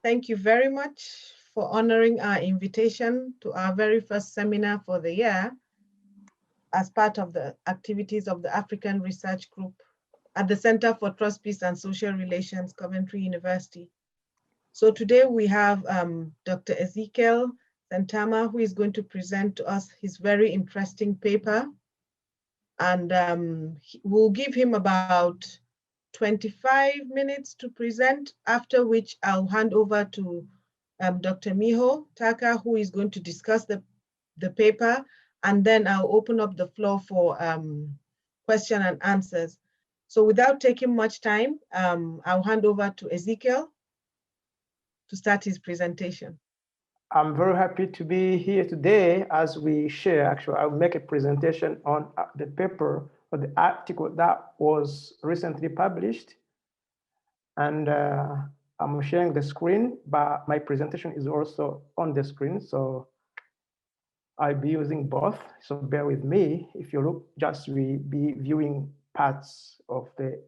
Thank you very much for honoring our invitation to our very first seminar for the year as part of the activities of the African Research Group at the Center for Trust, Peace and Social Relations, Coventry University. So today we have Dr. Ezechiel Sentama, who is going to present to us his very interesting paper. And we'll give him about 25 minutes to present, after which I'll hand over to Dr. Miho Taka, who is going to discuss the paper, and then I'll open up the floor for question and answers. So without taking much time, I'll hand over to Ezechiel to start his presentation. I'm very happy to be here today as we share. Actually, I'll make a presentation on the paper or the article that was recently published. And I'm sharing the screen, but my presentation is also on the screen. So I'll be using both. So bear with me. If you look, just we be viewing parts of the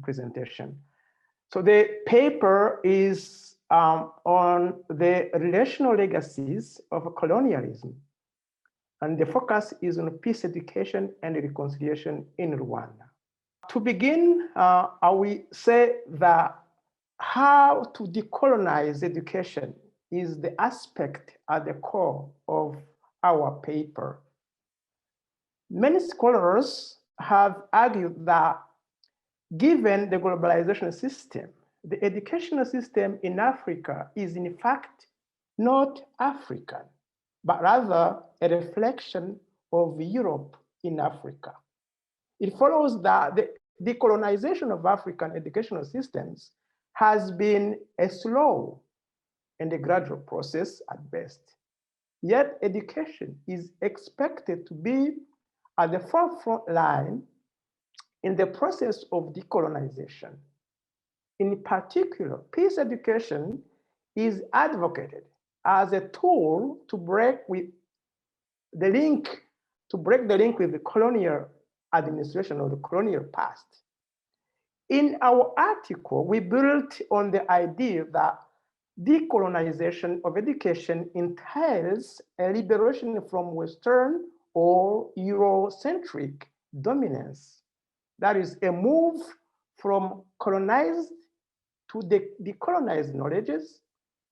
presentation. So the paper is on the relational legacies of colonialism. And the focus is on peace education and reconciliation in Rwanda. To begin, I will say that how to decolonize education is the aspect at the core of our paper. Many scholars have argued that given the globalization system, the educational system in Africa is in fact not African, but rather a reflection of Europe in Africa. It follows that the decolonization of African educational systems has been a slow and a gradual process at best. Yet education is expected to be at the forefront line in the process of decolonization. In particular, peace education is advocated as a tool to break the link with the colonial administration or the colonial past. In our article, we built on the idea that decolonization of education entails a liberation from Western or Eurocentric dominance. That is a move from colonized to decolonized knowledges,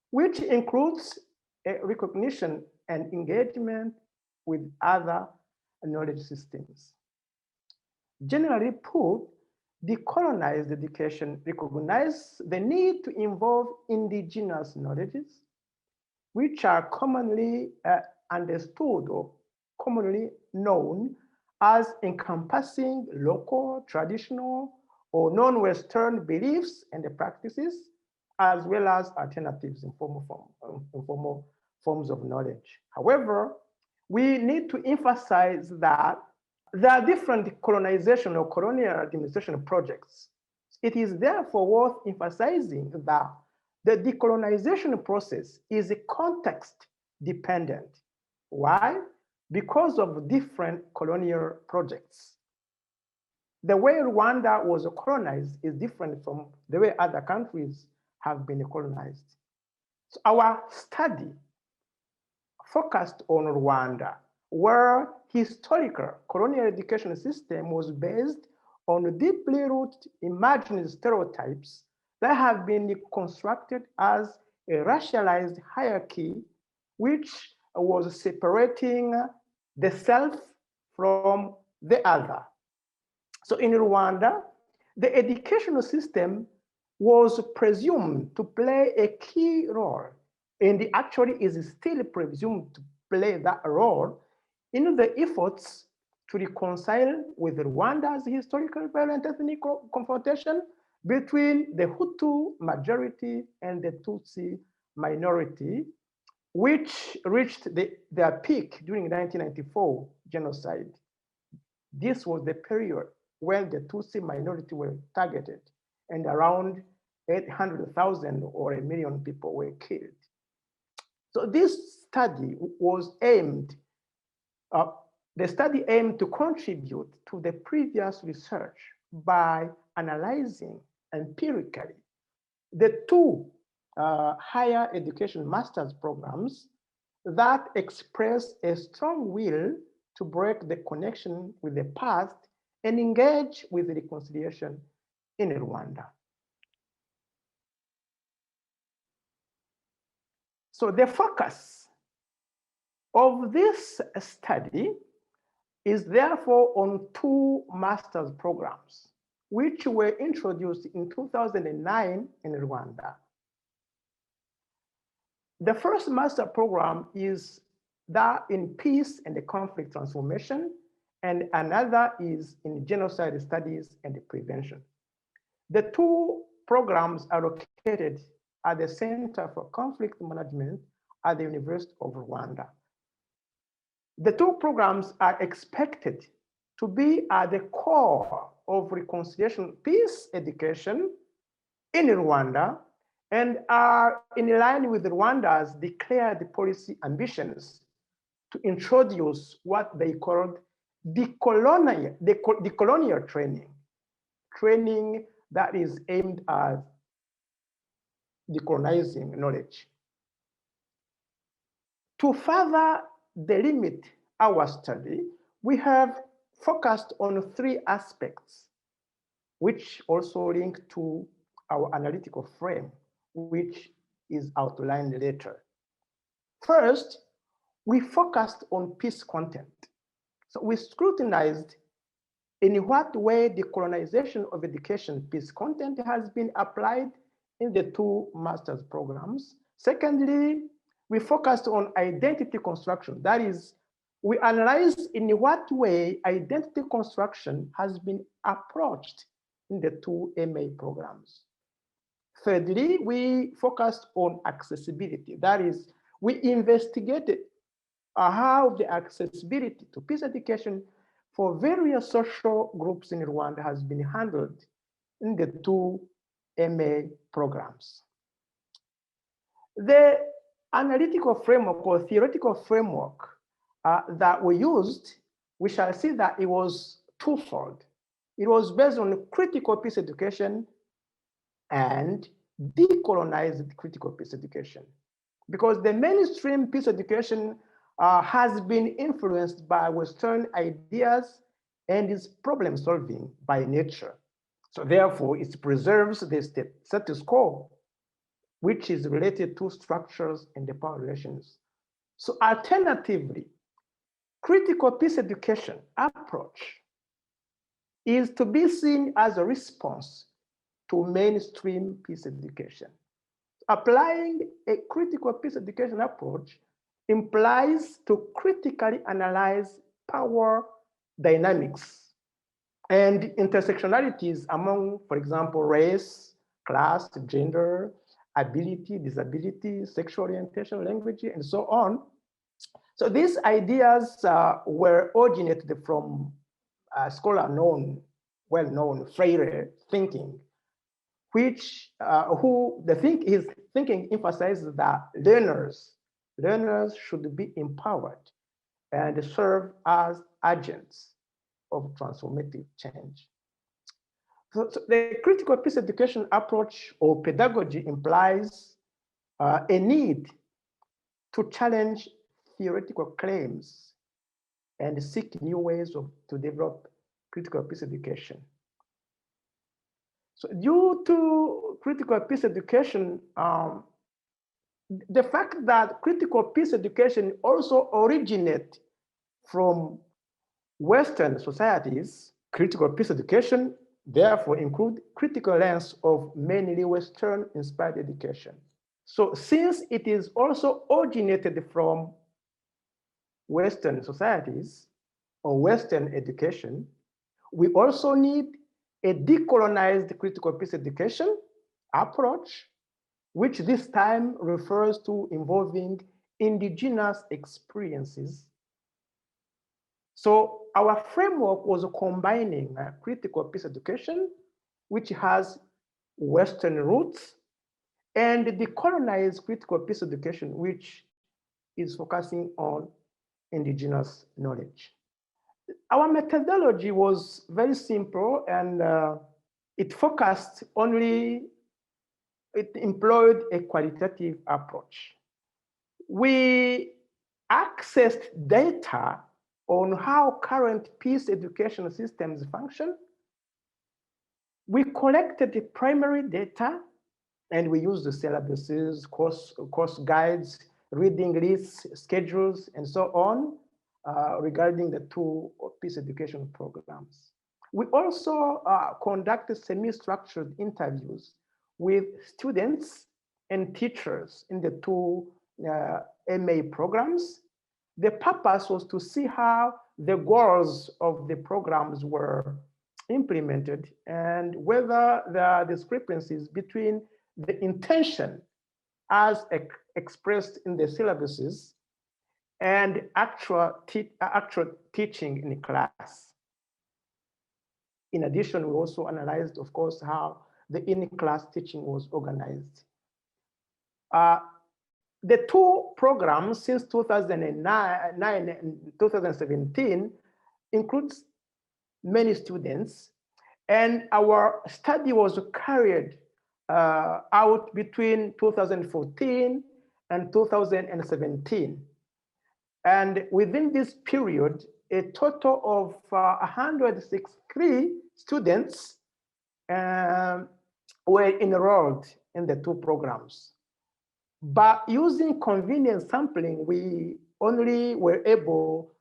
which includes a recognition and engagement with other knowledge systems. Generally put, decolonized education recognizes the need to involve indigenous knowledges, which are commonly understood or commonly known as encompassing local, traditional, or non-Western beliefs and practices, as well as alternatives in informal forms of knowledge. However, we need to emphasize that there are different colonization or colonial administration projects. It is therefore worth emphasizing that the decolonization process is context dependent. Why? Because of different colonial projects. The way Rwanda was colonized is different from the way other countries have been colonized. So our study focused on Rwanda, where historical colonial education system was based on deeply rooted imagined stereotypes that have been constructed as a racialized hierarchy, which was separating the self from the other. So in Rwanda, the educational system was presumed to play a key role, and it actually is still presumed to play that role in the efforts to reconcile with Rwanda's historical violent ethnic confrontation between the Hutu majority and the Tutsi minority, which reached their peak during 1994 genocide. This was the period when the Tutsi minority were targeted and around 800,000 or 1 million people were killed. So this study was aimed, the study aimed to contribute to the previous research by analyzing empirically the two higher education master's programs that express a strong will to break the connection with the past and engage with reconciliation in Rwanda. So the focus of this study is therefore on two master's programs, which were introduced in 2009 in Rwanda. The first master program is that in peace and conflict transformation, and another is in genocide studies and prevention. The two programs are located at the Center for Conflict Management at the University of Rwanda. The two programs are expected to be at the core of reconciliation peace education in Rwanda and are in line with Rwanda's declared policy ambitions to introduce what they called decolonial training that is aimed at decolonising knowledge. To further delimit our study, we have focused on three aspects, which also link to our analytical frame, which is outlined later. First, we focused on peace content. So we scrutinized in what way the colonization of education peace content has been applied in the two master's programs. Secondly, we focused on identity construction. That is, we analyzed in what way identity construction has been approached in the two MA programs. Thirdly, we focused on accessibility. That is, we investigated how the accessibility to peace education for various social groups in Rwanda has been handled in the two MA programs. The analytical framework or theoretical framework that we used, we shall see that it was twofold. It was based on critical peace education and decolonized critical peace education. Because the mainstream peace education has been influenced by Western ideas and is problem solving by nature. So therefore, it preserves the status quo, which is related to structures and the power relations. So alternatively, critical peace education approach is to be seen as a response to mainstream peace education. Applying a critical peace education approach implies to critically analyze power dynamics and intersectionalities among, for example, race, class, gender, ability, disability, sexual orientation, language, and so on. So these ideas were originated from a scholar well-known Freire thinking, which his thinking emphasizes that learners should be empowered and serve as agents of transformative change. So the critical peace education approach or pedagogy implies a need to challenge theoretical claims and seek new ways to develop critical peace education. So due to critical peace education, the fact that critical peace education also originates from Western societies, critical peace education therefore include critical lens of mainly Western inspired education. So since it is also originated from Western societies or Western education, we also need a decolonized critical peace education approach, which this time refers to involving indigenous experiences. So our framework was combining critical peace education, which has Western roots, and decolonized critical peace education, which is focusing on indigenous knowledge. Our methodology was very simple, and it focused only it employed a qualitative approach. We accessed data on how current peace education systems function. We collected the primary data and we used the syllabuses, course guides, reading lists, schedules, and so on regarding the two peace education programs. We also conducted semi-structured interviews with students and teachers in the two MA programs. The purpose was to see how the goals of the programs were implemented and whether there are discrepancies between the intention as expressed in the syllabuses and actual teaching in class. In addition, we also analyzed, of course, how the in-class teaching was organized. The two programs since 2009 and 2017 includes many students, and our study was carried out between 2014 and 2017. And within this period, a total of 163 students were enrolled in the two programs. But using convenient sampling, we only were able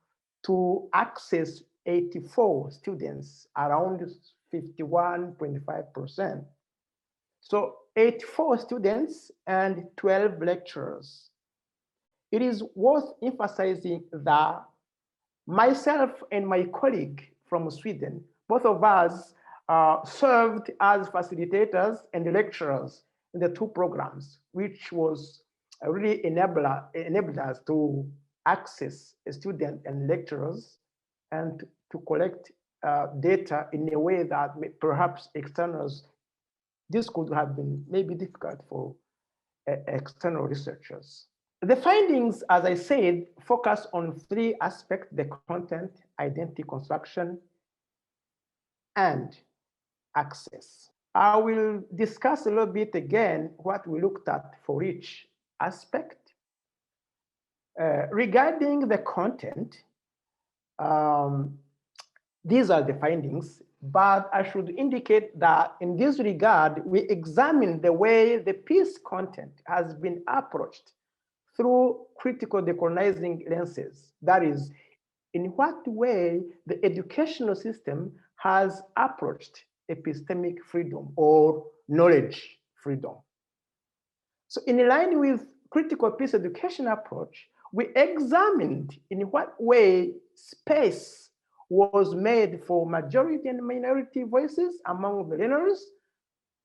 to access 84 students, around 51.5%. So 84 students and 12 lecturers. It is worth emphasizing that myself and my colleague from Sweden, both of us served as facilitators and lecturers in the two programs, which was really enabled us to access students and lecturers and to collect data in a way that perhaps externals, this could have been maybe difficult for external researchers. The findings, as I said, focus on three aspects: the content, identity construction, and access. I will discuss a little bit again what we looked at for each aspect. Regarding the content, these are the findings, but I should indicate that in this regard, we examine the way the peace content has been approached through critical decolonizing lenses. That is, in what way the educational system has approached epistemic freedom or knowledge freedom. So in line with critical peace education approach, we examined in what way space was made for majority and minority voices among the learners.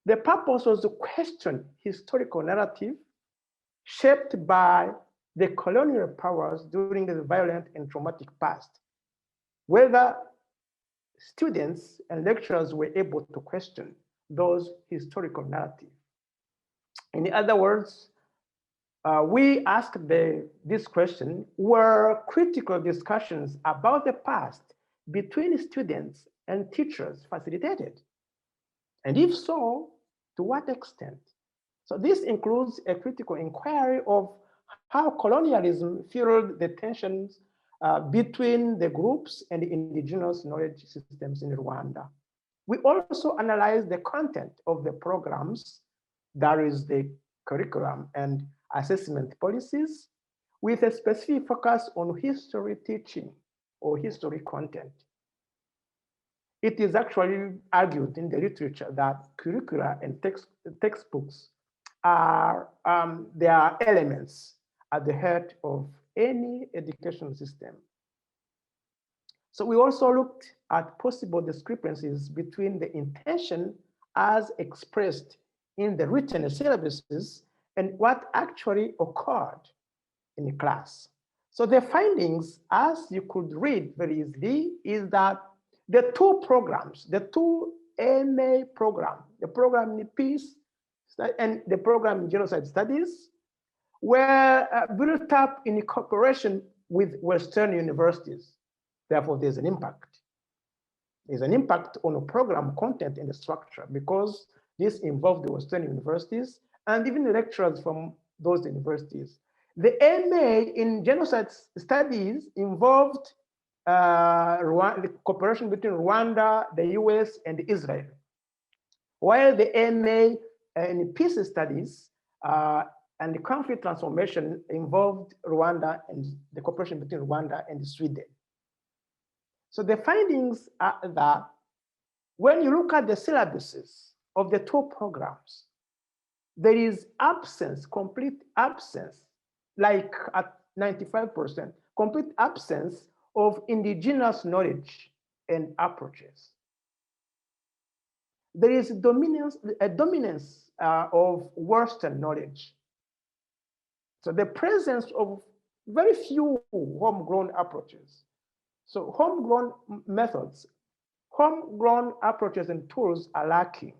The purpose was to question historical narrative shaped by the colonial powers during the violent and traumatic past, whether students and lecturers were able to question those historical narratives. In other words, we asked this question: were critical discussions about the past between students and teachers facilitated? And if so, to what extent? So this includes a critical inquiry of how colonialism fueled the tensions between the groups and the indigenous knowledge systems in Rwanda. We also analyzed the content of the programs, that is the curriculum and assessment policies, with a specific focus on history teaching or history content. It is actually argued in the literature that curricula and textbooks are their elements at the heart of any education system. So we also looked at possible discrepancies between the intention as expressed in the written syllabuses and what actually occurred in class. So the findings, as you could read very easily, is that the two programs, the two MA program, the program in peace and the program in genocide studies, were built up in cooperation with Western universities. Therefore, there's an impact. There's an impact on the program content and the structure because this involved the Western universities and even lecturers from those universities. The MA in genocide studies involved the cooperation between Rwanda, the US, and Israel. While the MA in peace studies and the conflict transformation involved Rwanda and the cooperation between Rwanda and Sweden. So the findings are that when you look at the syllabuses of the two programs, there is absence, complete absence, like at 95%, complete absence of indigenous knowledge and approaches. There is a dominance of Western knowledge. So the presence of very few homegrown approaches. So homegrown methods, homegrown approaches and tools are lacking.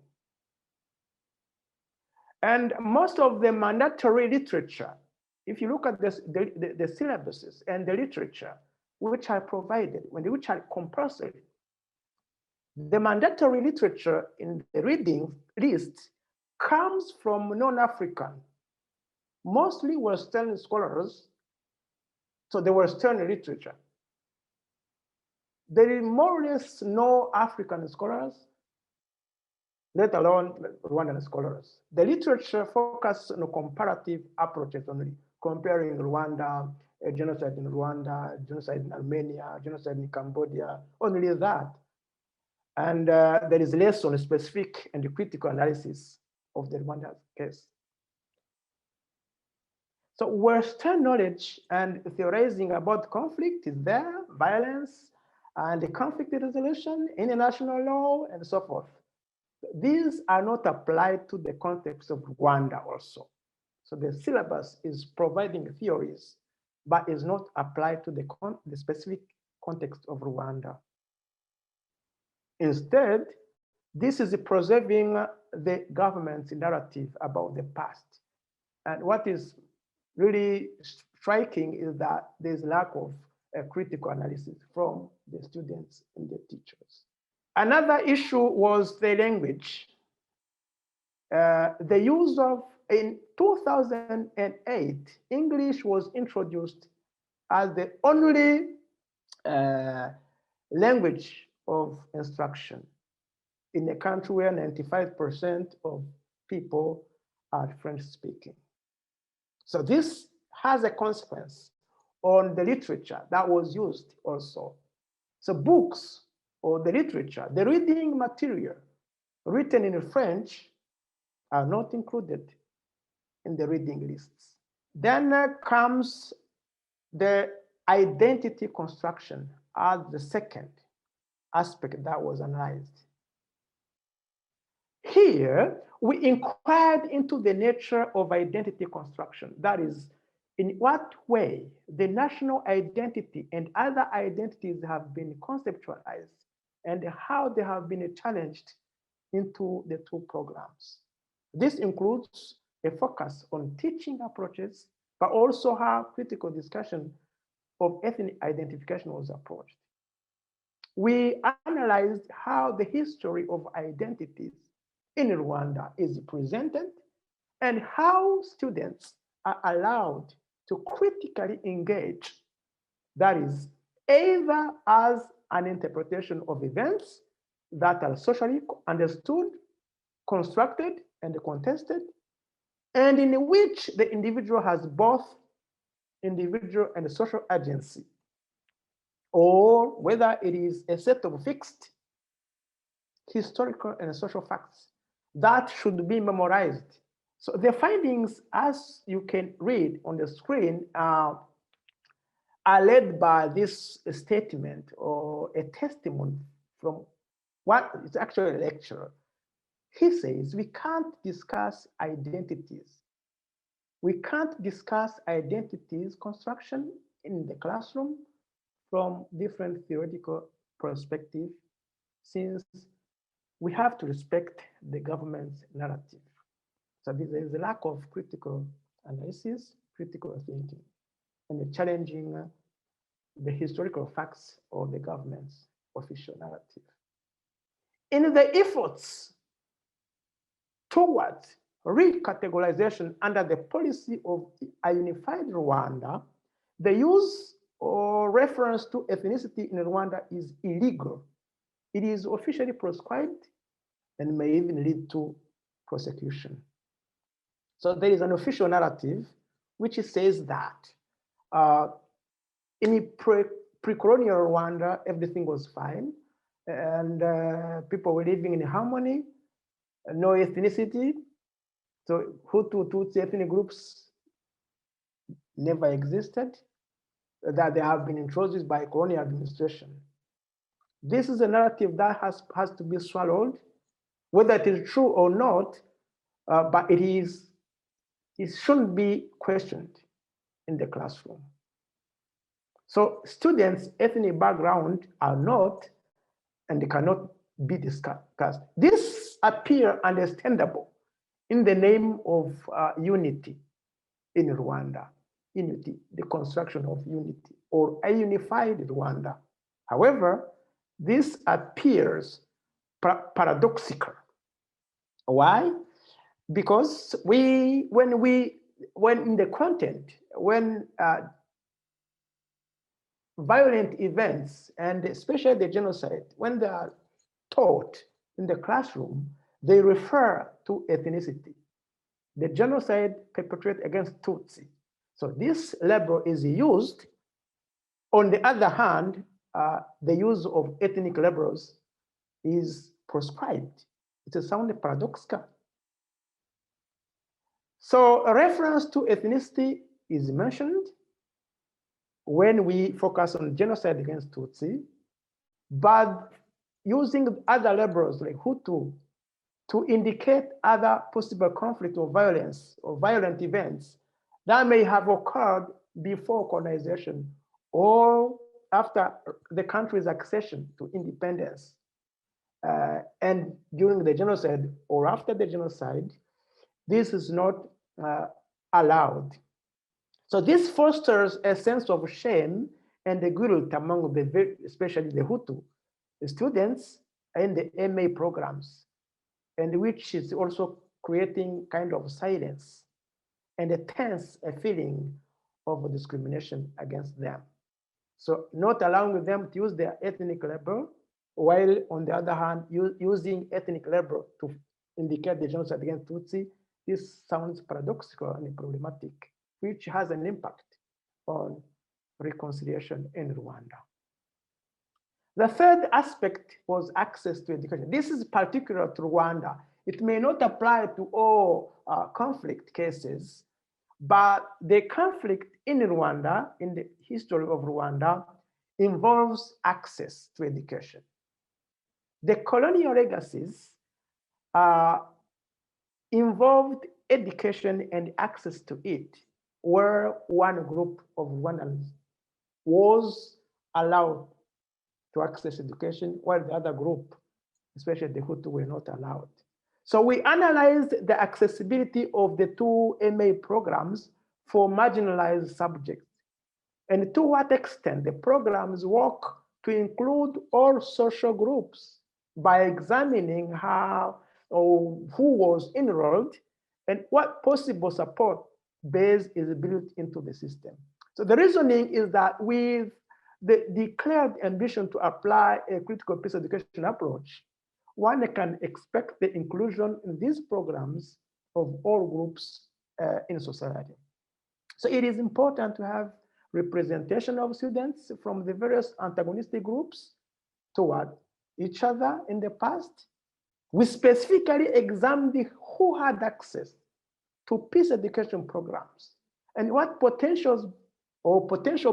And most of the mandatory literature, if you look at this, the syllabuses and the literature which are provided, which are compulsory, the mandatory literature in the reading list comes from non-African, mostly Western scholars, so the Western literature. There is more or less no African scholars, let alone Rwandan scholars. The literature focuses on comparative approaches only, comparing Rwanda, genocide in Rwanda, genocide in Armenia, genocide in Cambodia, only that. And there is less on specific and critical analysis of the Rwanda case. So Western knowledge and theorizing about conflict is there, violence, and the conflict resolution, international law, and so forth. These are not applied to the context of Rwanda also. So the syllabus is providing theories, but is not applied to the specific context of Rwanda. Instead, this is preserving the government's narrative about the past. And what is really striking is that there's lack of critical analysis from the students and the teachers. Another issue was the language. The use of, in 2008, English was introduced as the only language of instruction in a country where 95% of people are French speaking. So this has a consequence on the literature that was used also. So books or the literature, the reading material written in French are not included in the reading lists. Then comes the identity construction as the second aspect that was analyzed. Here, we inquired into the nature of identity construction. That is, in what way the national identity and other identities have been conceptualized and how they have been challenged into the two programs. This includes a focus on teaching approaches, but also how critical discussion of ethnic identification was approached. We analyzed how the history of identities in Rwanda is presented and how students are allowed to critically engage, that is, either as an interpretation of events that are socially understood, constructed, and contested, and in which the individual has both individual and social agency, or whether it is a set of fixed historical and social facts that should be memorized. So the findings, as you can read on the screen, are led by this statement or a testimony from what is actually a lecturer. He says, we can't discuss identities. We can't discuss identities construction in the classroom from different theoretical perspectives, since we have to respect the government's narrative. So there is a lack of critical analysis, critical thinking, and challenging the historical facts of the government's official narrative. In the efforts towards recategorization under the policy of a unified Rwanda, the use or reference to ethnicity in Rwanda is illegal. It is officially proscribed and may even lead to prosecution. So there is an official narrative which says that in pre-colonial Rwanda, everything was fine, and people were living in harmony, no ethnicity. So Hutu, Tutsi ethnic groups never existed, that they have been introduced by colonial administration. This is a narrative that has to be swallowed, whether it is true or not, but it shouldn't be questioned in the classroom. So students' ethnic background are not, and they cannot be discussed. This appears understandable in the name of unity in Rwanda, unity, the construction of unity, or a unified Rwanda. However, this appears paradoxical. Why? Because when in the content, when violent events, and especially the genocide, when they are taught in the classroom, they refer to ethnicity. The genocide perpetrated against Tutsi. So this label is used. On the other hand, the use of ethnic labels is proscribed. It's a sound paradoxical. So a reference to ethnicity is mentioned when we focus on genocide against Tutsi, but using other labels like Hutu to indicate other possible conflict or violence or violent events that may have occurred before colonization or after the country's accession to independence, and during the genocide or after the genocide, this is not allowed. So this fosters a sense of shame and the guilt among especially the Hutu students in the MA programs, and which is also creating kind of silence and a tense feeling of discrimination against them. So not allowing them to use their ethnic label, while on the other hand, using ethnic label to indicate the genocide against Tutsi, this sounds paradoxical and problematic, which has an impact on reconciliation in Rwanda. The third aspect was access to education. This is particular to Rwanda. It may not apply to all conflict cases, but the conflict in Rwanda, in the history of Rwanda, involves access to education. The colonial legacies involved education and access to it, where one group of Rwandans was allowed to access education, while the other group, especially the Hutu, were not allowed. So we analyzed the accessibility of the two MA programs for marginalized subjects, and to what extent the programs work to include all social groups by examining how or who was enrolled and what possible support base is built into the system. So the reasoning is that with the declared ambition to apply a critical peace education approach, one can expect the inclusion in these programs of all groups in society. So it is important to have representation of students from the various antagonistic groups toward each other in the past. We specifically examined who had access to peace education programs and what potential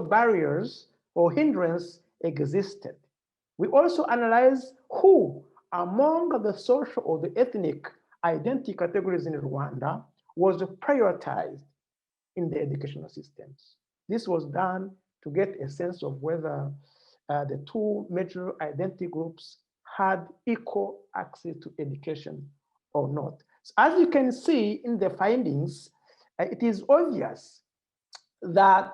barriers or hindrance existed. We also analyzed who among the social or the ethnic identity categories in Rwanda was prioritized in the educational systems. This was done to get a sense of whether the two major identity groups had equal access to education or not. So as you can see in the findings, it is obvious that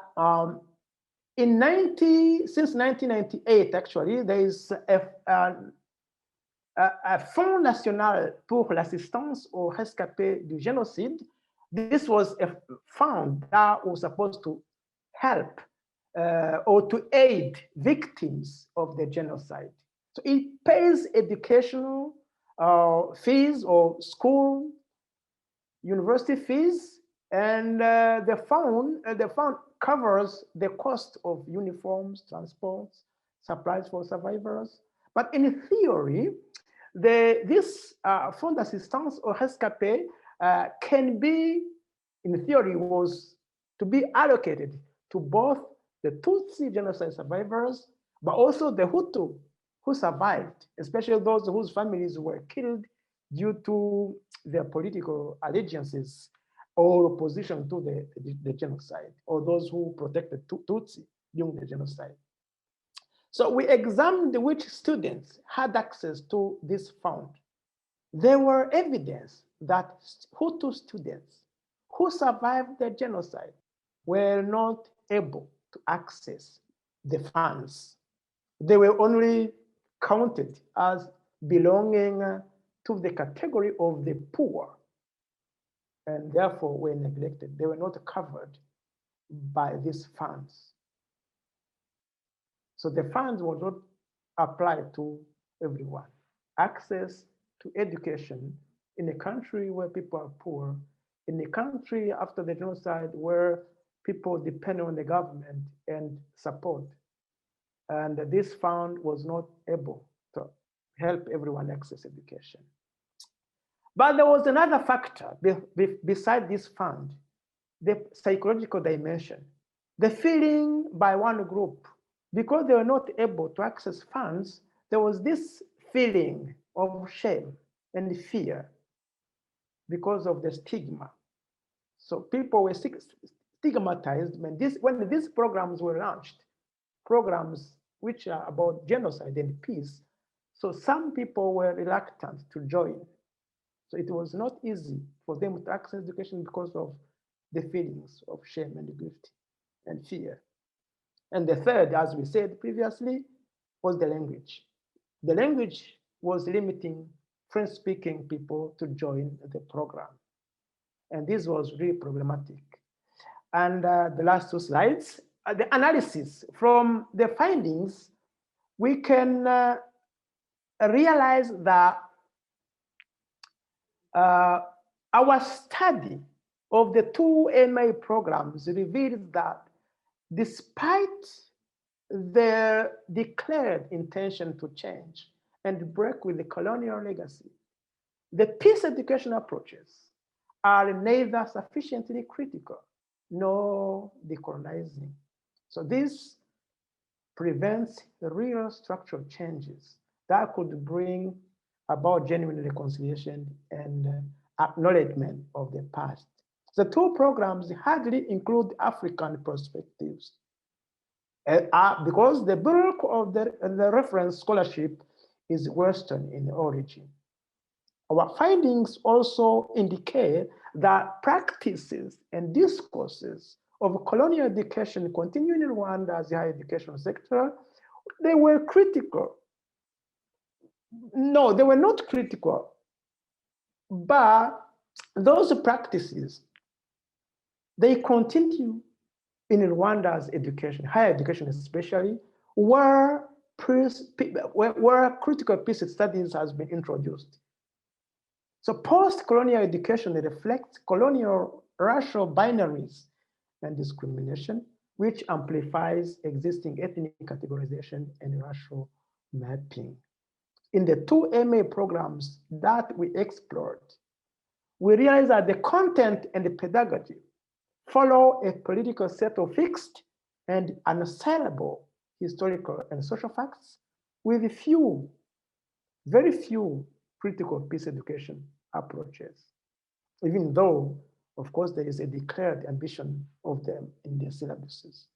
since 1998, actually, there is Fonds National pour l'Assistance aux Rescapés du Génocide. This was a fund that was supposed to help or to aid victims of the genocide. So it pays educational fees or school, university fees, and the fund covers the cost of uniforms, transports, supplies for survivors. But in theory, this fund d'assistance aux rescapés can be, in theory, was to be allocated to both the Tutsi genocide survivors, but also the Hutu who survived, especially those whose families were killed due to their political allegiances or opposition to the genocide, or those who protected Tutsi during the genocide. So we examined which students had access to this fund. There were evidence that Hutu students who survived the genocide were not able to access the funds. They were only counted as belonging to the category of the poor, and therefore were neglected. They were not covered by these funds. So the funds were not applied to everyone. Access to education in a country where people are poor, in a country after the genocide where people depend on the government and support. And this fund was not able to help everyone access education. But there was another factor beside this fund, the psychological dimension. The feeling by one group, because they were not able to access funds, there was this feeling of shame and fear because of the stigma. So people were stigmatized when these programs were launched, programs which are about genocide and peace. So some people were reluctant to join. So it was not easy for them to access education because of the feelings of shame and guilt and fear. And the third, as we said previously, was the language. The language was limiting French-speaking people to join the program. And this was really problematic. And the last two slides, the analysis. From the findings, we can realize that our study of the two MA programs revealed that despite their declared intention to change and break with the colonial legacy, the peace education approaches are neither sufficiently critical nor decolonizing. So this prevents real structural changes that could bring about genuine reconciliation and acknowledgement of the past. The two programs hardly include African perspectives because the bulk of the reference scholarship is Western in origin. Our findings also indicate that practices and discourses of colonial education continuing in Rwanda as the higher education sector, they were critical. No, they were not critical, but those practices, they continue in Rwanda's education, higher education especially, where critical peace studies has been introduced. So post-colonial education reflects colonial racial binaries and discrimination, which amplifies existing ethnic categorization and racial mapping. In the two MA programs that we explored, we realized that the content and the pedagogy follow a political set of fixed and unassailable historical and social facts with very few critical peace education approaches, even though, of course, there is a declared ambition of them in their syllabuses.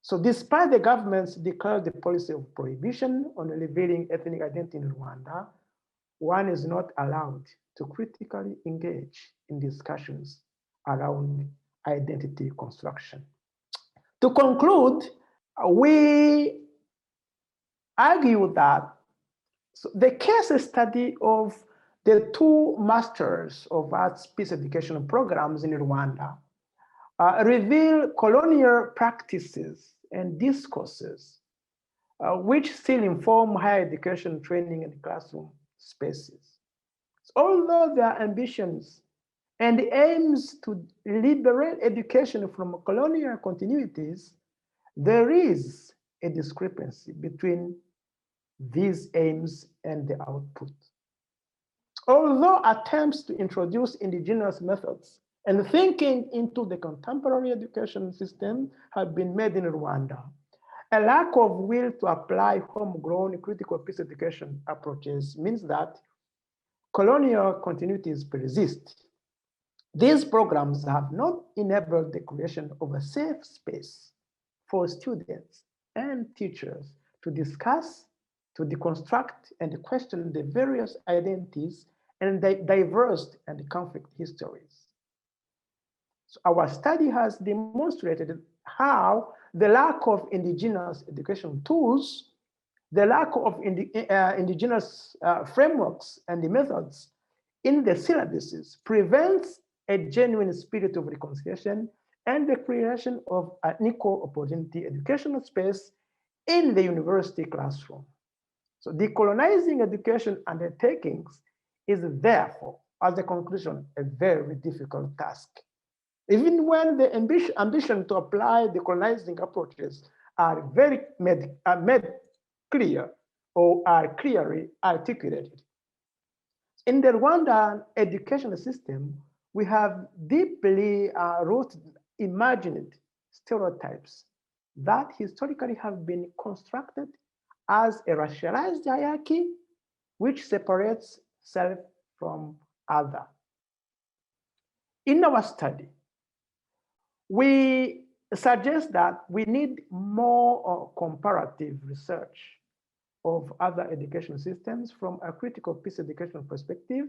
So despite the government's declared policy of prohibition on revealing ethnic identity in Rwanda, one is not allowed to critically engage in discussions around identity construction. To conclude, we argue that So the case study of the two Masters of Arts Peace Education programs in Rwanda reveal colonial practices and discourses which still inform higher education training and classroom spaces. So although their ambitions and aims to liberate education from colonial continuities, there is a discrepancy between these aims and the output. Although attempts to introduce indigenous methods and thinking into the contemporary education system have been made in Rwanda, a lack of will to apply homegrown critical peace education approaches means that colonial continuities persist. These programs have not enabled the creation of a safe space for students and teachers to discuss, to deconstruct, and question the various identities and diverse and conflict histories. So our study has demonstrated how the lack of indigenous education tools, the lack of indigenous frameworks and the methods in the syllabuses prevents a genuine spirit of reconciliation and the creation of an equal opportunity educational space in the university classroom. So decolonizing education undertakings is therefore, as a conclusion, a very difficult task. Even when the ambition to apply decolonizing approaches are made clear or are clearly articulated. In the Rwandan education system, we have deeply rooted imagined stereotypes that historically have been constructed as a racialized hierarchy which separates self from other. In our study, we suggest that we need more comparative research of other education systems from a critical peace education perspective.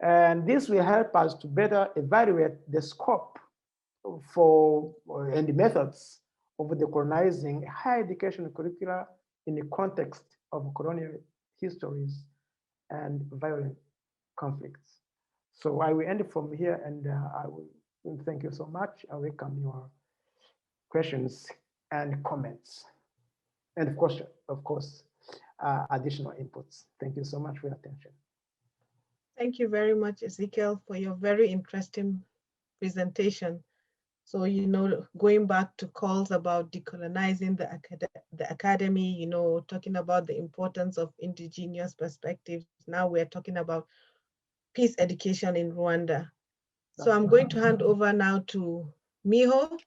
And this will help us to better evaluate the scope for and the methods of decolonizing higher education curricula in the context of colonial histories and violent conflicts. So I will end from here, and I will thank you so much. I welcome your questions and comments, and of course, additional inputs. Thank you so much for your attention. Thank you very much, Ezechiel, for your very interesting presentation. So, going back to calls about decolonizing the academy, talking about the importance of indigenous perspectives. Now we're talking about peace education in Rwanda. So I'm going to hand over now to Miho,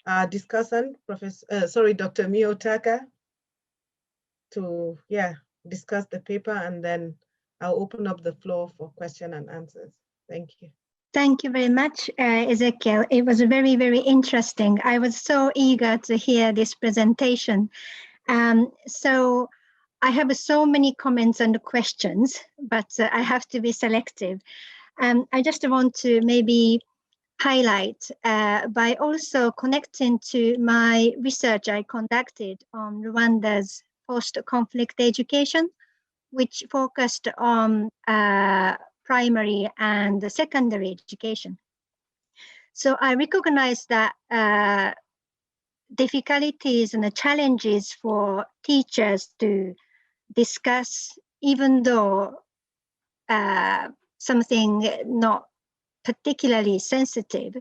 our discussant, Dr. Miho Taka, to discuss the paper, and then I'll open up the floor for question and answers. Thank you. Thank you very much, Ezechiel. It was very, very interesting. I was so eager to hear this presentation. So I have so many comments and questions, but I have to be selective. I just want to maybe highlight by also connecting to my research I conducted on Rwanda's post-conflict education, which focused on primary and secondary education. So I recognize that difficulties and the challenges for teachers to discuss, even though something not particularly sensitive.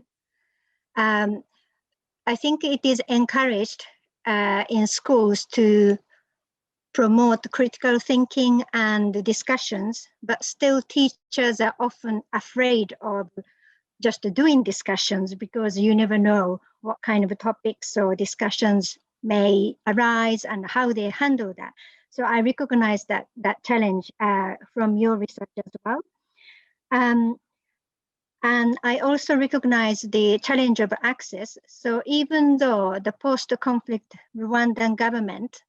I think it is encouraged in schools to promote critical thinking and discussions, but still teachers are often afraid of just doing discussions because you never know what kind of topics or discussions may arise and how they handle that. So I recognize that challenge from your research as well. And I also recognize the challenge of access. So even though the post-conflict Rwandan government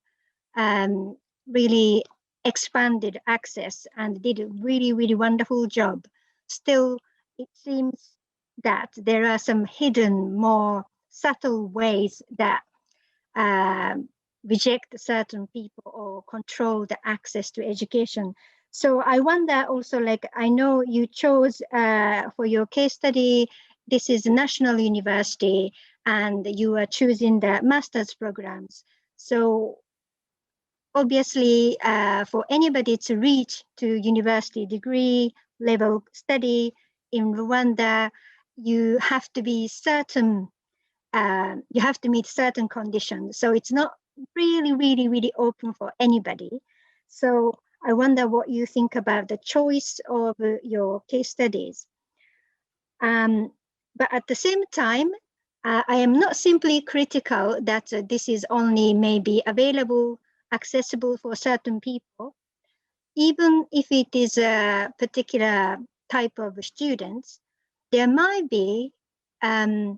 really expanded access and did a really, really wonderful job, still it seems that there are some hidden, more subtle ways that reject certain people or control the access to education. So I wonder also, like, I know you chose for your case study, this is a national university, and you are choosing the master's programs. So obviously, for anybody to reach to university degree level study in Rwanda, you have to be certain, you have to meet certain conditions. So it's not really open for anybody. So I wonder what you think about the choice of your case studies. But at the same time, I am not simply critical that this is only maybe available, accessible for certain people. Even if it is a particular type of students, there might be a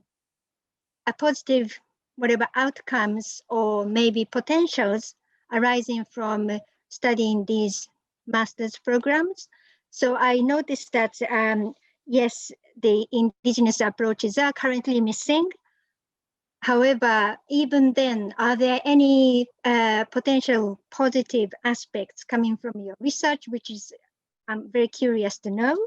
positive whatever outcomes or maybe potentials arising from studying these master's programs. So I noticed that yes, the indigenous approaches are currently missing. However, even then, are there any potential positive aspects coming from your research, which is I'm very curious to know.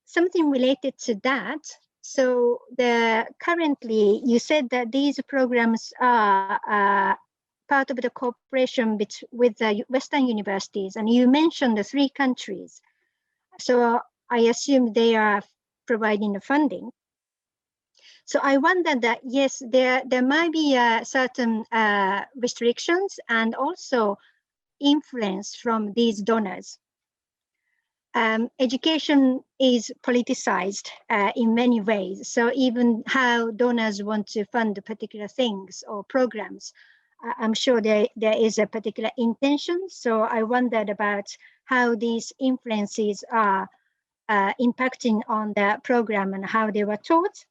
Something related to that. So currently, you said that these programs are part of the cooperation with the Western universities, and you mentioned the 3 countries. So I assume they are providing the funding. So I wonder that, yes, there might be certain restrictions and also influence from these donors. Education is politicized in many ways. So even how donors want to fund particular things or programs, I'm sure there is a particular intention. So I wondered about how these influences are impacting on the program and how they were taught.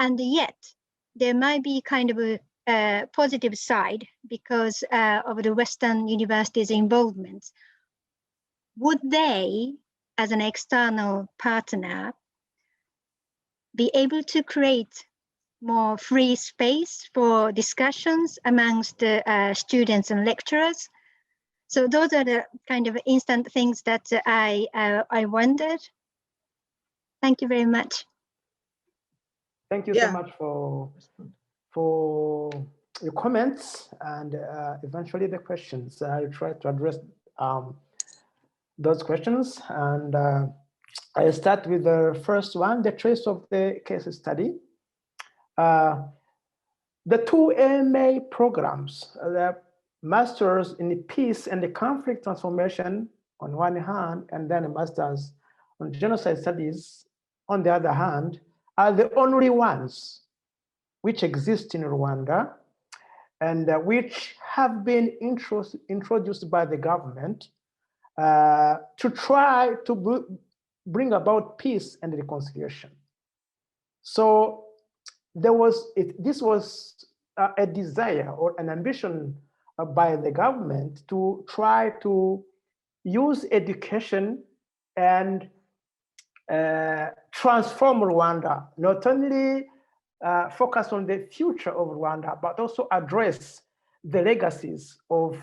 And yet there might be kind of a positive side because of the Western universities' involvement. Would they, as an external partner, be able to create more free space for discussions amongst the students and lecturers? So those are the kind of instant things that I wondered. Thank you very much. Thank you so much for your comments and eventually the questions. I try to address those questions, and I start with the first one, the trace of the case study. The 2 MA programs, the Masters in Peace and the Conflict Transformation on one hand, and then a Masters on Genocide Studies on the other hand, are the only ones which exist in Rwanda and which have been introduced by the government to try to bring about peace and reconciliation. So this was a desire or an ambition by the government to try to use education and transform Rwanda, not only focus on the future of Rwanda, but also address the legacies of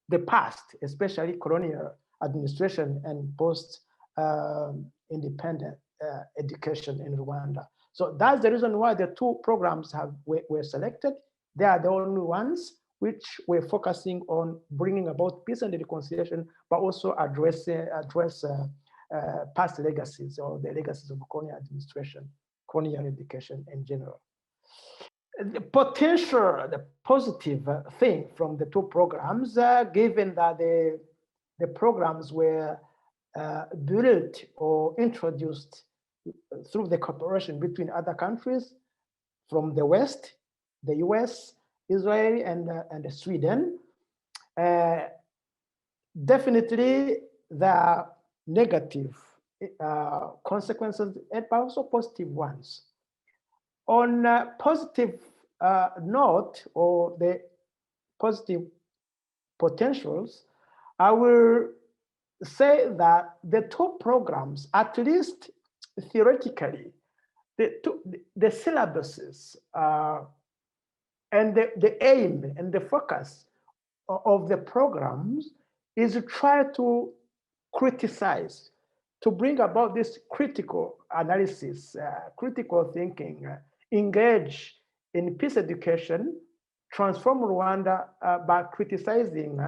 the past, especially colonial administration and post-independent education in Rwanda. So that's the reason why the 2 programs were selected. They are the only ones which were focusing on bringing about peace and reconciliation, but also address past legacies or the legacies of colonial administration, colonial education in general. The potential, the positive thing from the 2 programs, given that the programs were built or introduced through the cooperation between other countries from the West, the US, Israel, and Sweden. Definitely there are negative consequences, but also positive ones. On a positive note, or the positive potentials, I will say that the 2 programs, at least theoretically, the syllabuses are And the aim and the focus of the programs is to try to criticize, to bring about this critical analysis, critical thinking, engage in peace education, transform Rwanda by criticizing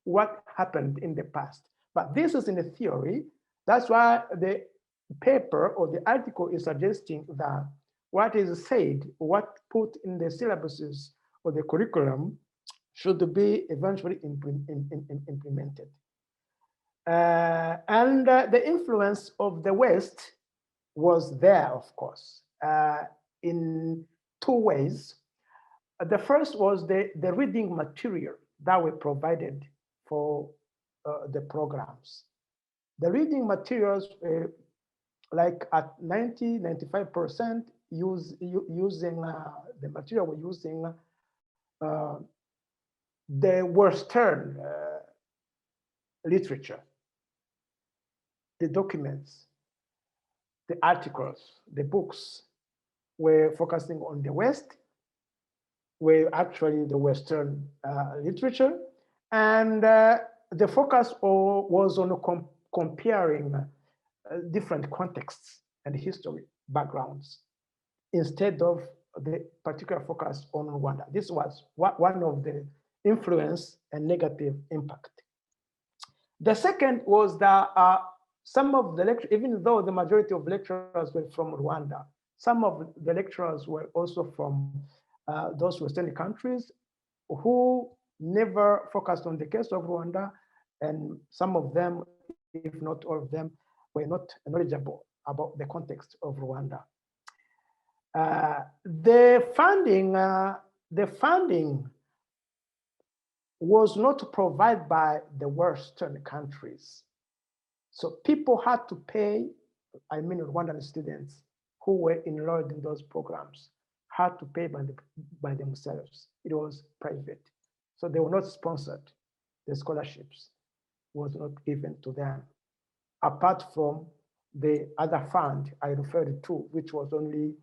what happened in the past. But this is in the theory. That's why the paper or the article is suggesting that what is said, what put in the syllabuses or the curriculum should be eventually implemented. And the influence of the West was there, of course, in two ways. The first was the reading material that were provided for the programs. The reading materials, like at 95% using the material we're using the Western literature, the documents, the articles, the books were focusing on the West, were actually the Western literature. And the focus was on comparing different contexts and history backgrounds instead of the particular focus on Rwanda. This was one of the influence and negative impact. The second was that some of the lecturers, even though the majority of lecturers were from Rwanda, some of the lecturers were also from those Western countries who never focused on the case of Rwanda, and some of them, if not all of them, were not knowledgeable about the context of Rwanda. The funding was not provided by the Western countries. So people had to pay, I mean Rwandan students who were enrolled in those programs had to pay by themselves. It was private. So they were not sponsored. The scholarships was not given to them, apart from the other fund I referred to, which was only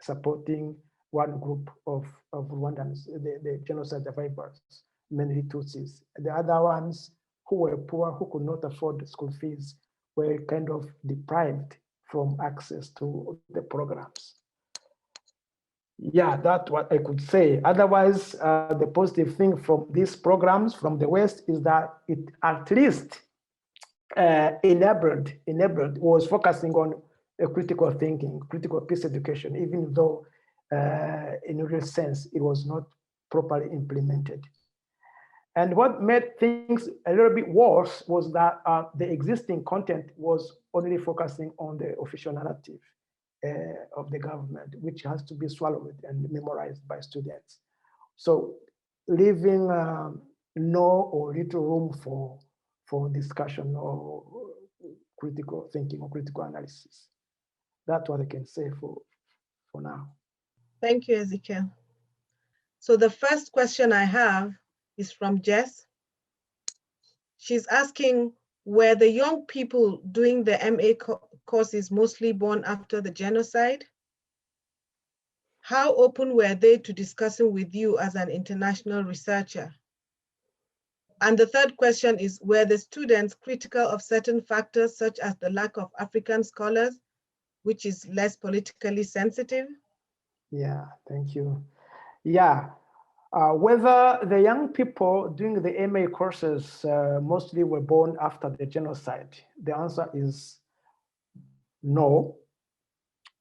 supporting one group of Rwandans, the genocide survivors, mainly Tutsis. The other ones who were poor, who could not afford school fees, were kind of deprived from access to the programs. Yeah, that's what I could say. Otherwise, the positive thing from these programs from the West is that it at least enabled, was focusing on a critical thinking, critical peace education, even though in a real sense, it was not properly implemented. And what made things a little bit worse was that the existing content was only focusing on the official narrative of the government, which has to be swallowed and memorized by students. So leaving no or little room for discussion or critical thinking or critical analysis. That's what I can say for now. Thank you, Ezechiel. So the first question I have is from Jess. She's asking, were the young people doing the MA courses mostly born after the genocide? How open were they to discussing with you as an international researcher? And the third question is, were the students critical of certain factors such as the lack of African scholars, which is less politically sensitive? Yeah, thank you. Yeah, whether the young people doing the MA courses mostly were born after the genocide, the answer is no.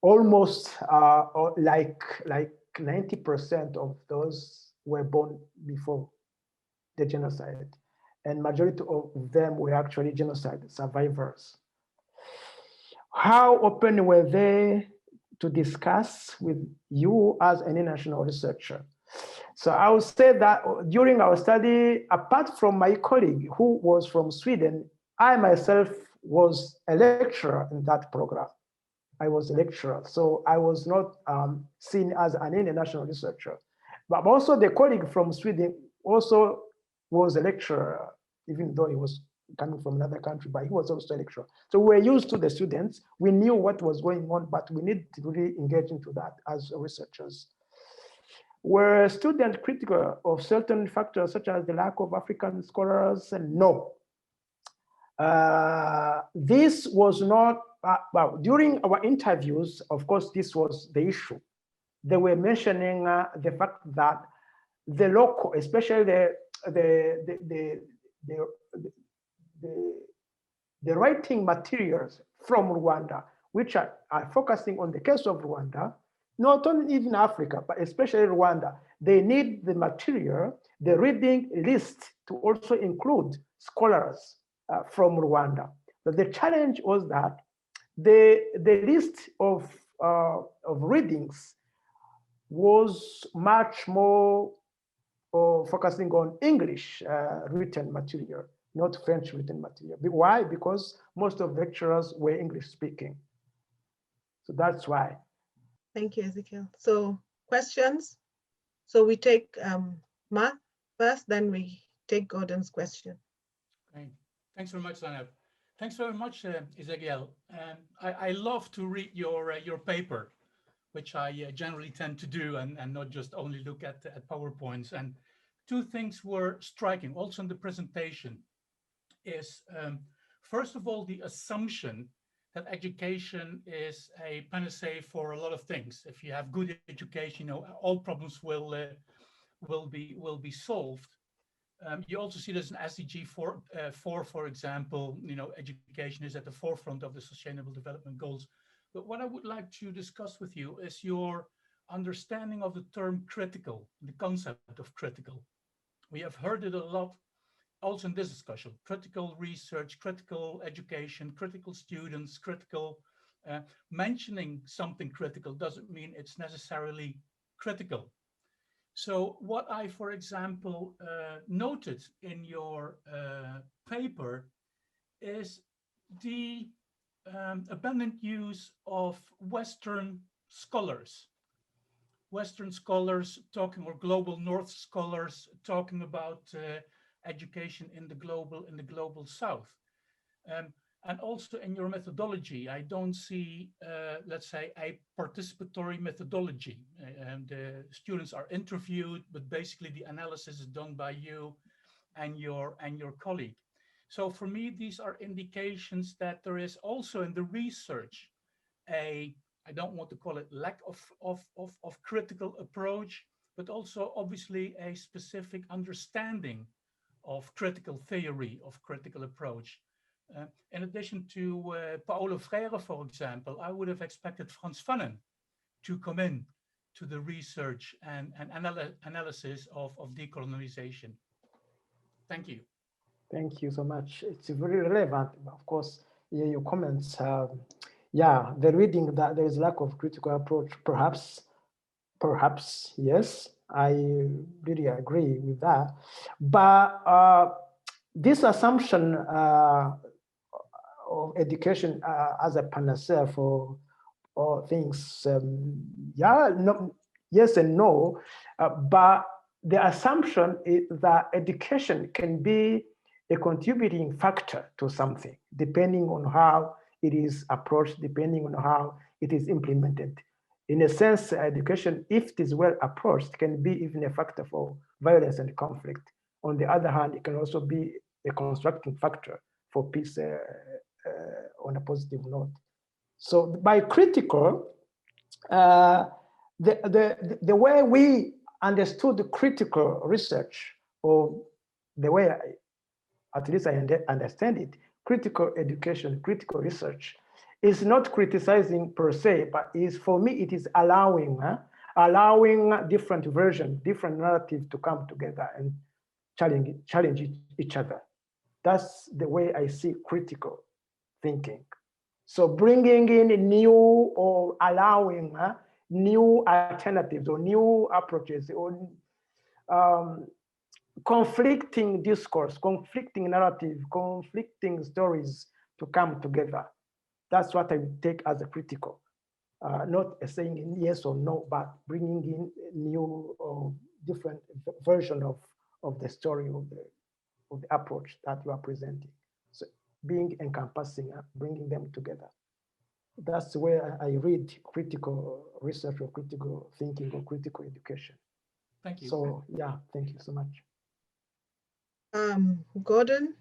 Almost like 90% of those were born before the genocide, and majority of them were actually genocide survivors. How open were they to discuss with you as an international researcher? So I would say that during our study, apart from my colleague who was from Sweden, I myself was a lecturer in that program. I was a lecturer, so I was not seen as an international researcher. But also the colleague from Sweden also was a lecturer, even though he was coming from another country, but he was also a lecturer. So we were used to the students. We knew what was going on, but we need to really engage into that as researchers. Were students critical of certain factors such as the lack of African scholars? No. This was not, well, during our interviews, of course, this was the issue. They were mentioning the fact that the local, especially the writing materials from Rwanda, which are focusing on the case of Rwanda, not only even Africa, but especially Rwanda, they need the material, the reading list to also include scholars from Rwanda. But the challenge was that the list of readings was much more focusing on English written material, not French written material. Why? Because most of the lecturers were English speaking. So that's why. Thank you, Ezechiel. So questions? So we take Mark first, then we take Gordon's question. Okay. Thanks very much, Zainab. Thanks very much, Ezechiel. I love to read your paper, which I generally tend to do and not just only look at PowerPoints. And two things were striking also in the presentation is, first of all, the assumption that education is a panacea for a lot of things. If you have good education, you know, all problems will be solved. You also see there's an SDG 4, for example, you know, education is at the forefront of the Sustainable Development Goals. But what I would like to discuss with you is your understanding of the term critical, the concept of critical. We have heard it a lot also in this discussion: critical research, critical education, critical students, critical. Mentioning something critical doesn't mean it's necessarily critical. So what I, for example, noted in your paper is the abundant use of Western scholars talking, or global North scholars talking about education in the global South. And also in your methodology, I don't see, let's say, a participatory methodology. And students are interviewed, but basically the analysis is done by you and your colleague. So for me, these are indications that there is also in the research I don't want to call it lack of critical approach, but also obviously a specific understanding of critical theory, of critical approach. In addition to Paulo Freire, for example, I would have expected Frans Fanon to come in to the research and analysis of decolonization. Thank you. Thank you so much. It's very relevant, of course. Yeah, your comments. Yeah, the reading that there is lack of critical approach, perhaps, yes, I really agree with that. But this assumption of education as a panacea for all things, yeah, no, yes and no, but the assumption is that education can be a contributing factor to something, depending on how it is approached, depending on how it is implemented. In a sense, education, if it is well approached, can be even a factor for violence and conflict. On the other hand, it can also be a constructing factor for peace on a positive note. So by critical, the way we understood the critical research, or the way at least I understand it, critical education, critical research is not criticizing per se, but is, for me, it is allowing different versions, different narratives to come together and challenge each other. That's the way I see critical thinking. So bringing in new, or allowing new alternatives or new approaches, or conflicting discourse, conflicting narrative, conflicting stories to come together. That's what I would take as a critical, not saying yes or no, but bringing in new or different version of the story, of the approach that you are presenting. So being encompassing, bringing them together. That's where I read critical research or critical thinking or critical education. Thank you. So yeah, thank you so much. Gordon?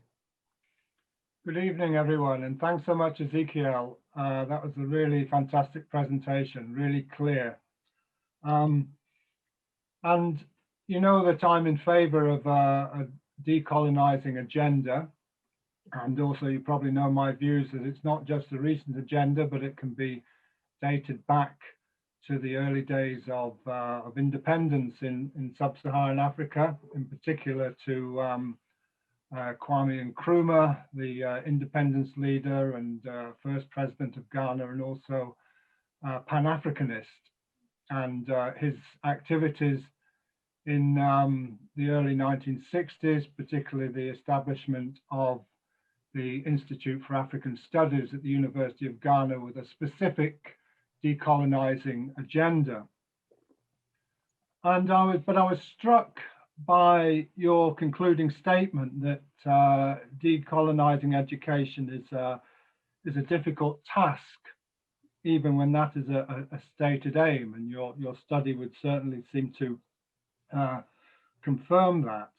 Good evening, everyone, and thanks so much, Ezechiel. That was a really fantastic presentation, really clear. And you know that I'm in favor of a decolonizing agenda. And also you probably know my views that it's not just a recent agenda, but it can be dated back to the early days of independence in sub-Saharan Africa, in particular to Kwame Nkrumah, the independence leader and first president of Ghana, and also Pan-Africanist. And his activities in the early 1960s, particularly the establishment of the Institute for African Studies at the University of Ghana with a specific decolonizing agenda. And I was struck by your concluding statement that decolonizing education is a difficult task, even when that is a stated aim, and your study would certainly seem to confirm that.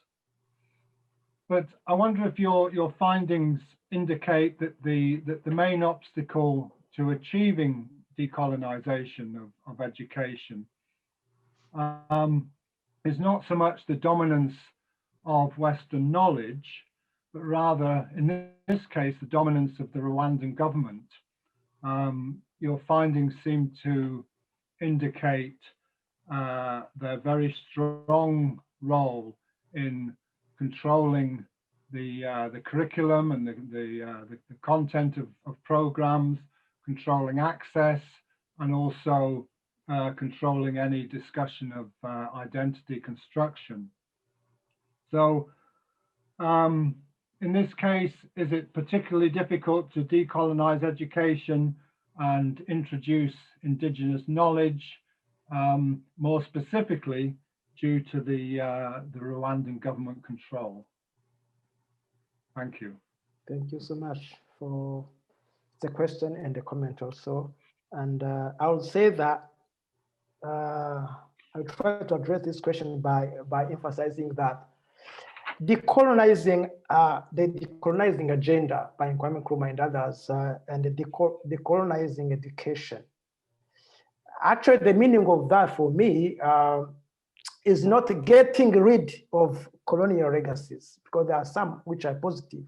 But I wonder if your findings indicate that the main obstacle to achieving decolonization of education is not so much the dominance of Western knowledge, but rather, in this case, the dominance of the Rwandan government. Your findings seem to indicate their very strong role in controlling the curriculum and the content of programs, controlling access, and also controlling any discussion of identity construction. So in this case, is it particularly difficult to decolonize education and introduce indigenous knowledge, more specifically due to the Rwandan government control? Thank you. Thank you so much for the question and the comment also. And I would say that I'll try to address this question by emphasizing that decolonizing the decolonizing agenda by Kwame Nkrumah and others, and the decolonizing education. Actually, the meaning of that for me is not getting rid of colonial legacies, because there are some which are positive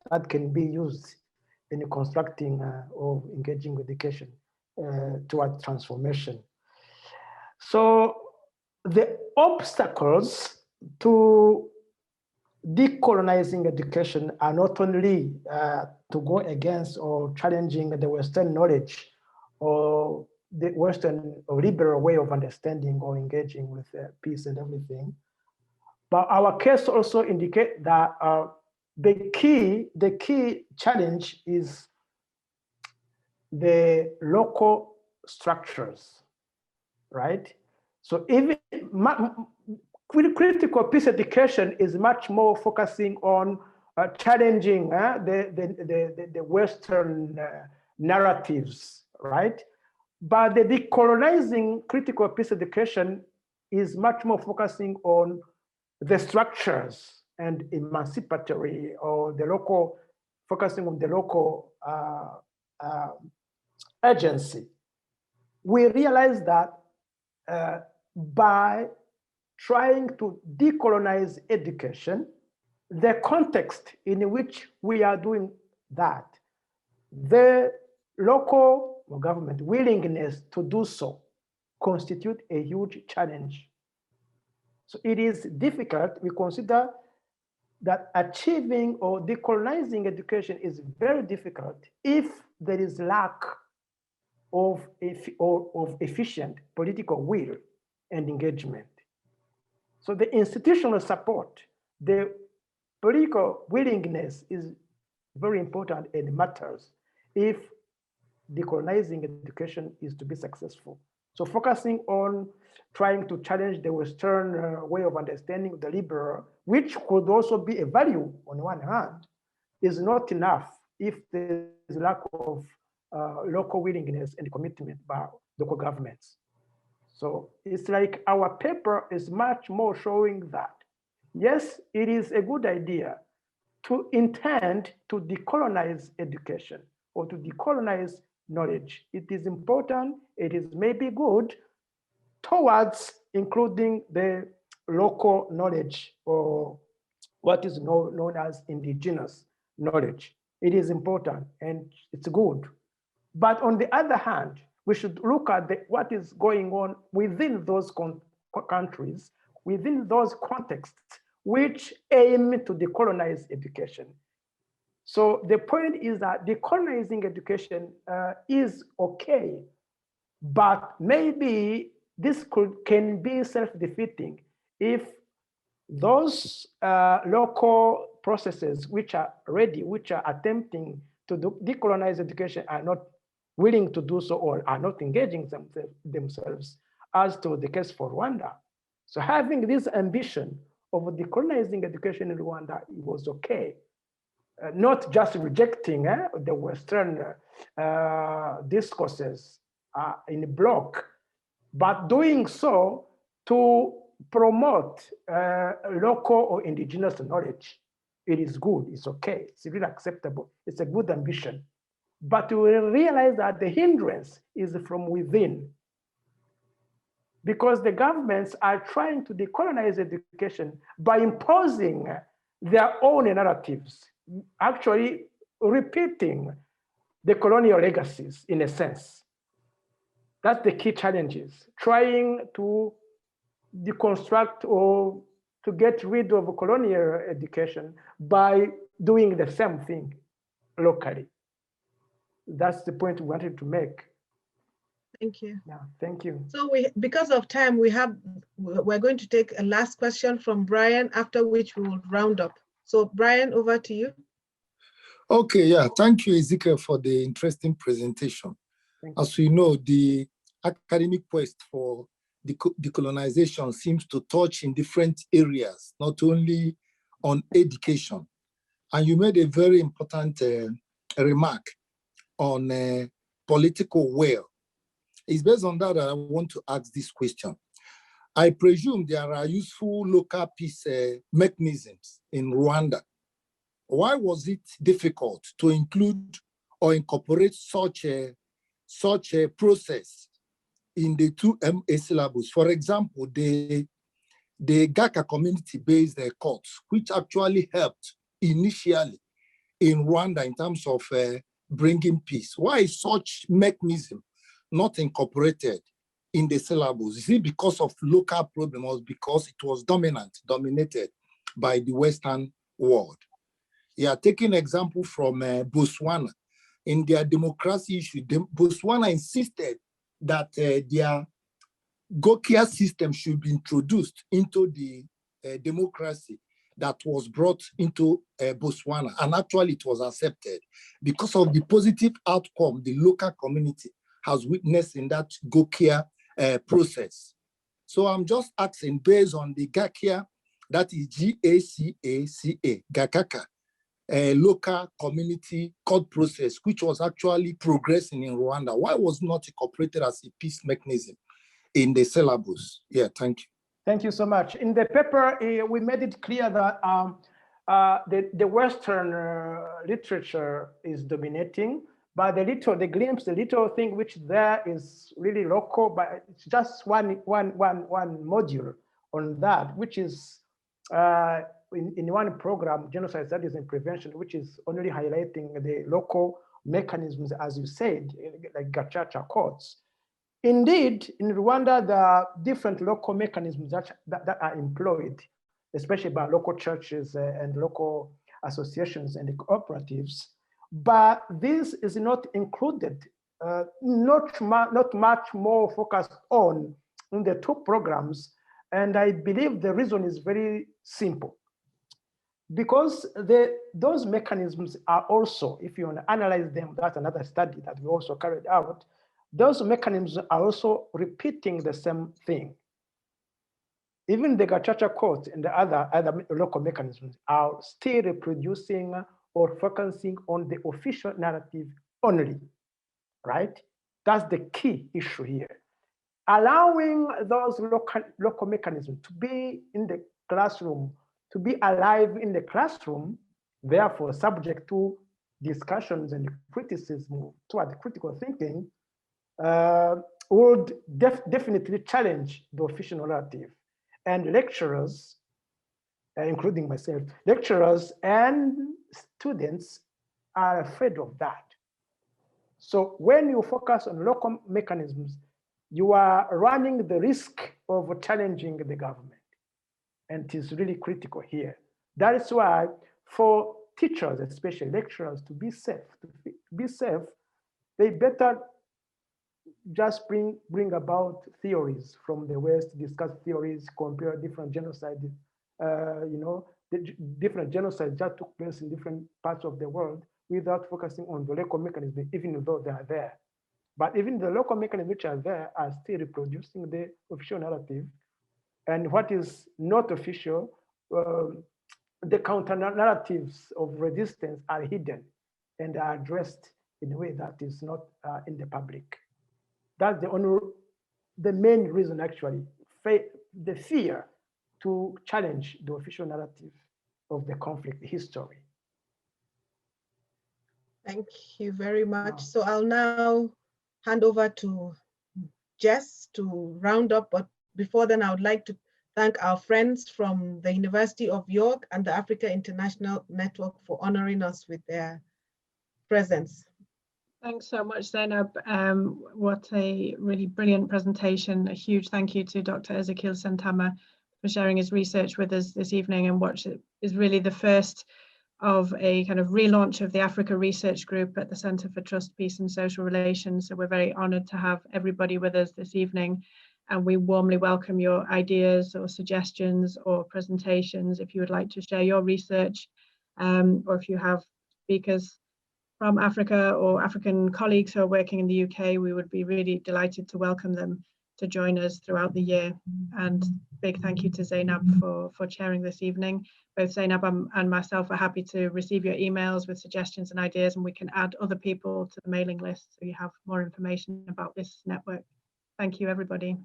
that can be used in constructing or engaging with education toward transformation. So the obstacles to decolonizing education are not only to go against or challenging the Western knowledge or the Western or liberal way of understanding or engaging with peace and everything, but our case also indicate that the key challenge is the local structures, right? So even critical peace education is much more focusing on challenging the Western narratives, right? But the decolonizing critical peace education is much more focusing on the structures and emancipatory, or the local, focusing on the local agency. We realize that by trying to decolonize education, the context in which we are doing that, the local government willingness to do so constitute a huge challenge. So it is difficult. We consider that achieving or decolonizing education is very difficult if there is lack of efficient political will and engagement. So the institutional support, the political willingness is very important and matters if decolonizing education is to be successful. So focusing on trying to challenge the Western way of understanding the liberal, which could also be a value on one hand, is not enough if there is lack of local willingness and commitment by local governments. So it's like our paper is much more showing that, yes, it is a good idea to intend to decolonize education or to decolonize knowledge. It is important, it is maybe good towards including the local knowledge or what is known as indigenous knowledge. It is important and it's good. But on the other hand, we should look at what is going on within those countries, within those contexts, which aim to decolonize education. So the point is that decolonizing education is okay, but maybe this can be self-defeating if those local processes which are ready, which are attempting to decolonize education are not willing to do so or are not engaging themselves, as to the case for Rwanda. So having this ambition of decolonizing education in Rwanda, it was okay. Not just rejecting the Western discourses in block, but doing so to promote local or indigenous knowledge. It is good, it's okay, it's really acceptable, it's a good ambition. But we realize that the hindrance is from within, because the governments are trying to decolonize education by imposing their own narratives, actually repeating the colonial legacies in a sense. That's the key challenges, trying to deconstruct or to get rid of colonial education by doing the same thing locally. That's the point we wanted to make. Thank you. Yeah, thank you. So because of time, we're going to take a last question from Brian, after which we will round up. So Brian, over to you. Okay, yeah, thank you, Ezekiel, for the interesting presentation. As we know, the academic quest for decolonization seems to touch in different areas, not only on education. And you made a very important remark on political will. It's based on that I want to ask this question. I presume there are useful local peace mechanisms in Rwanda. Why was it difficult to include or incorporate such a process in the 2MA syllabus? For example, the Gaka community-based courts, which actually helped initially in Rwanda in terms of bringing peace. Why is such mechanism not incorporated in the syllabus? Is it because of local problem or because it was dominated by the Western world? Yeah, taking example from Botswana, in their democracy issue, Botswana insisted that their Gokia system should be introduced into the democracy that was brought into Botswana, and actually it was accepted because of the positive outcome the local community has witnessed in that Gokia process. So I'm just asking, based on the Gakia, that is Gacaca, Gakaka, local community court process, which was actually progressing in Rwanda, why was not incorporated as a peace mechanism in the syllabus? Yeah, thank you. Thank you so much. In the paper, we made it clear that the Western literature is dominating, but the little thing which there is really local, but it's just one module on that, which is in one program, Genocide Studies and Prevention, which is only highlighting the local mechanisms, as you said, like Gacaca courts. Indeed, in Rwanda, there are different local mechanisms that are employed, especially by local churches and local associations and cooperatives. But this is not included, not much more focused on in the two programs. And I believe the reason is very simple. Because those mechanisms are also, if you want to analyze them, that's another study that we also carried out, those mechanisms are also repeating the same thing. Even the Gacaca court and the other local mechanisms are still reproducing or focusing on the official narrative only, right? That's the key issue here. allowing those local mechanisms to be in the classroom, to be alive in the classroom, therefore subject to discussions and criticism toward critical thinking, would definitely challenge the official narrative. And lecturers, including myself, lecturers and students are afraid of that. So when you focus on local mechanisms, you are running the risk of challenging the government. And it is really critical here. That is why for teachers, especially lecturers, to be safe, they better just bring about theories from the West, discuss theories, compare different genocides. The different genocides that took place in different parts of the world without focusing on the local mechanisms, even though they are there. But even the local mechanisms which are there are still reproducing the official narrative. And what is not official, the counter narratives of resistance are hidden and are addressed in a way that is not in the public. That's the main reason, actually, the fear to challenge the official narrative of the conflict history. Thank you very much. So I'll now hand over to Jess to round up, but before then, I would like to thank our friends from the University of York and the Africa International Network for honoring us with their presence. Thanks so much, Zainab. What a really brilliant presentation. A huge thank you to Dr. Ezechiel Sentama for sharing his research with us this evening, and what is really the first of a kind of relaunch of the Africa Research Group at the Centre for Trust, Peace and Social Relations. So we're very honoured to have everybody with us this evening, and we warmly welcome your ideas or suggestions or presentations if you would like to share your research, or if you have speakers from Africa or African colleagues who are working in the UK, we would be really delighted to welcome them to join us throughout the year. And big thank you to Zainab for chairing this evening. Both Zainab and myself are happy to receive your emails with suggestions and ideas, and we can add other people to the mailing list so you have more information about this network. Thank you, everybody.